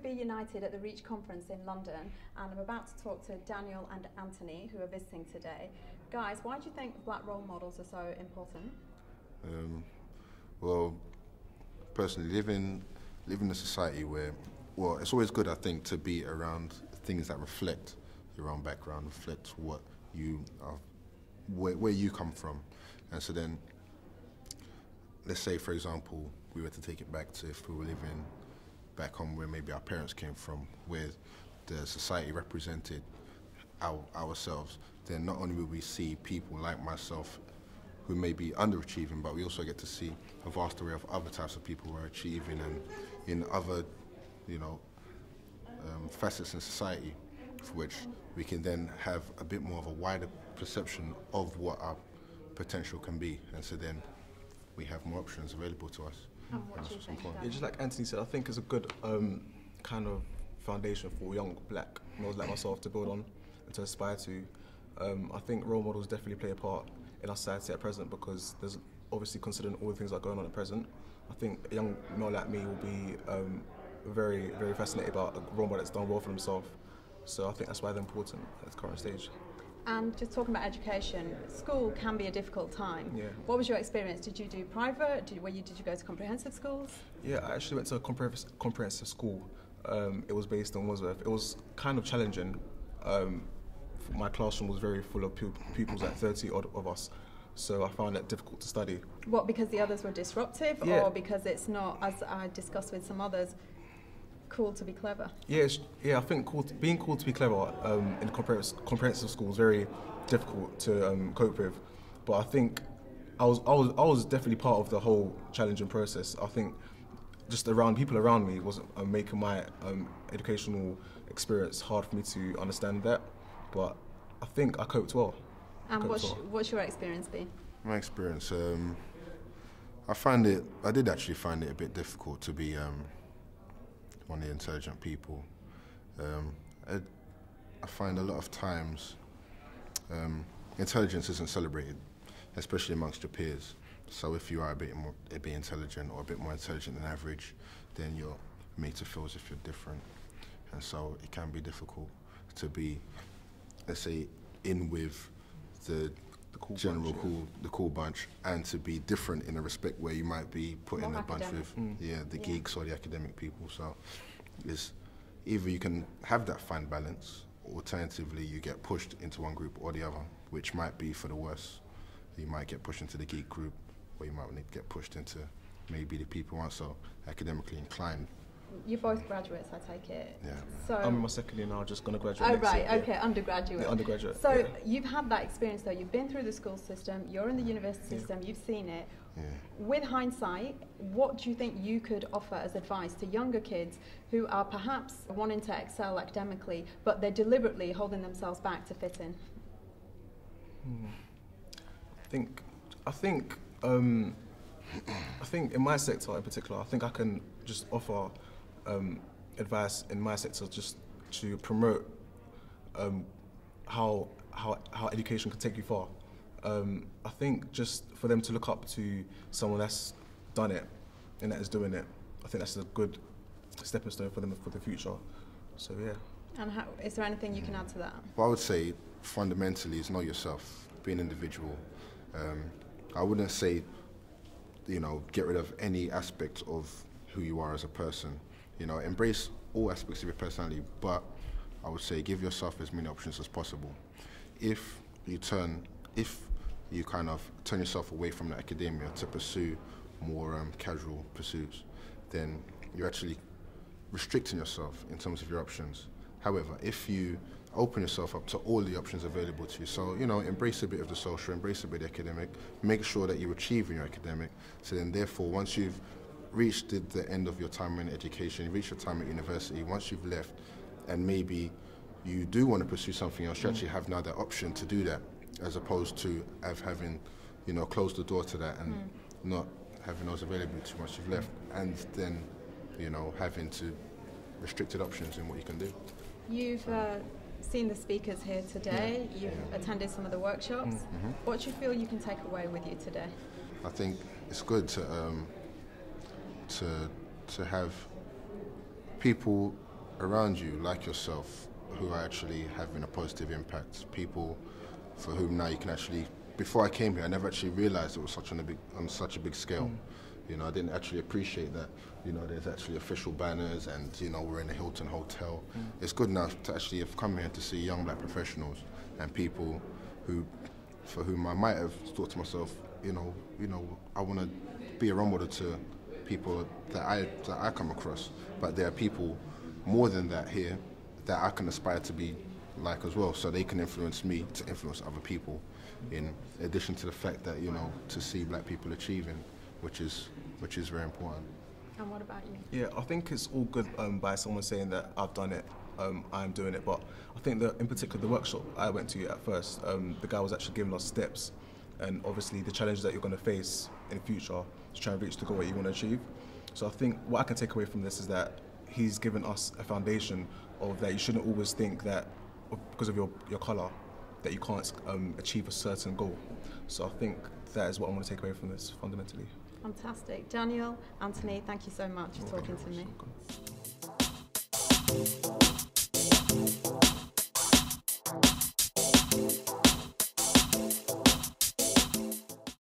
Be United at the Reach conference in London, and I'm about to talk to Daniel and Anthony, who are visiting today. Guys, why do you think black role models are so important? Well, personally, living in a society where, well, it's always good, I think, to be around things that reflect your own background, reflect what you are, where you come from. And so then, let's say, for example, we were to take it back to if we were living back home where maybe our parents came from, where the society represented ourselves, then not only will we see people like myself who may be underachieving, but we also get to see a vast array of other types of people who are achieving and in other, facets in society, for which we can then have a bit more of a wider perception of what our potential can be, and so then we have more options available to us. And what do you think? Yeah, just like Anthony said, I think it's a good kind of foundation for young black males like myself to build on and to aspire to. I think role models definitely play a part in our society at present, because there's obviously, considering all the things that are going on at present, I think a young male like me will be very, very fascinated about a role model that's done well for himself. So I think that's why they're important at the current stage. And just talking about education, school can be a difficult time. Yeah. What was your experience? Did you do private? Did you go to comprehensive schools? Yeah, I actually went to a comprehensive school. It was based in Wandsworth. It was kind of challenging. My classroom was very full of pupils, like 30 odd of us. So I found it difficult to study. What, because the others were disruptive, Yeah. or because it's not, as I discussed with some others, cool to be clever? Yeah, I think being cool to be clever in comprehensive school is very difficult to cope with. But I think I was definitely part of the whole challenging process. I think just people around me was making my educational experience hard for me to understand that. But I think I coped well. And what's your experience been? My experience, I did actually find it a bit difficult to be one of the intelligent people. I find a lot of times intelligence isn't celebrated, especially amongst your peers. So if you are a bit intelligent or a bit more intelligent than average, then you're made to feel as if you're different. And so it can be difficult to be, let's say, in with the cool general bunch, the cool bunch, and to be different in a respect where you might be put in a bunch with the geeks or the academic people. So it's either you can have that fine balance, alternatively you get pushed into one group or the other, which might be for the worse. You might get pushed into the geek group, or you might get pushed into maybe the people who aren't so academically inclined. You're both graduates, I take it. Yeah. So I'm in my second year now, just going to graduate. Oh, next right, year. okay, Yeah. undergraduate. Yeah, undergraduate. So yeah. you've had that experience though, you've been through the school system, you're in the university system, you've seen it. Yeah. With hindsight, what do you think you could offer as advice to younger kids who are perhaps wanting to excel academically, but they're deliberately holding themselves back to fit in? I think in my sector in particular, I think I can just offer advice in my sector just to promote how education can take you far. I think just for them to look up to someone that's done it and that is doing it, I think that's a good stepping stone for them for the future. So yeah. And is there anything you can add to that? Well, I would say fundamentally is know yourself, be an individual. I wouldn't say, get rid of any aspect of who you are as a person. Embrace all aspects of your personality, but I would say give yourself as many options as possible. If you kind of turn yourself away from the academia to pursue more casual pursuits, then you're actually restricting yourself in terms of your options. However, if you open yourself up to all the options available to you, so embrace a bit of the social, embrace a bit of the academic, make sure that you achieve in your academic, so then therefore once you've reached the end of your time in education, you reach your time at university, once you've left and maybe you do want to pursue something else, you actually have now the option to do that, as opposed to having closed the door to that and not having those available to you once you've left, and then having to restricted options in what you can do. You've seen the speakers here today, you've attended some of the workshops. What do you feel you can take away with you today? I think it's good to have people around you, like yourself, who are actually having a positive impact. People for whom now you can actually. Before I came here, I never actually realised it was on such a big scale. You know, I didn't actually appreciate that. You know, there's actually official banners, and you know, we're in the Hilton Hotel. It's good enough to actually have come here to see young black professionals and people for whom I might have thought to myself, you know, I want to be a role model to people that I come across. But there are people more than that here that I can aspire to be like as well, so they can influence me to influence other people. In addition to the fact that, you know, to see black people achieving, which is very important. And what about you? Yeah, I think it's all good by someone saying that I've done it, I'm doing it, but I think that in particular the workshop I went to at first, the guy was actually giving us steps and obviously the challenges that you're going to face in the future to try and reach the goal that you want to achieve. So I think what I can take away from this is that he's given us a foundation of that you shouldn't always think that because of your colour that you can't achieve a certain goal. So I think that is what I want to take away from this fundamentally. Fantastic. Daniel, Anthony, thank you so much for talking to me.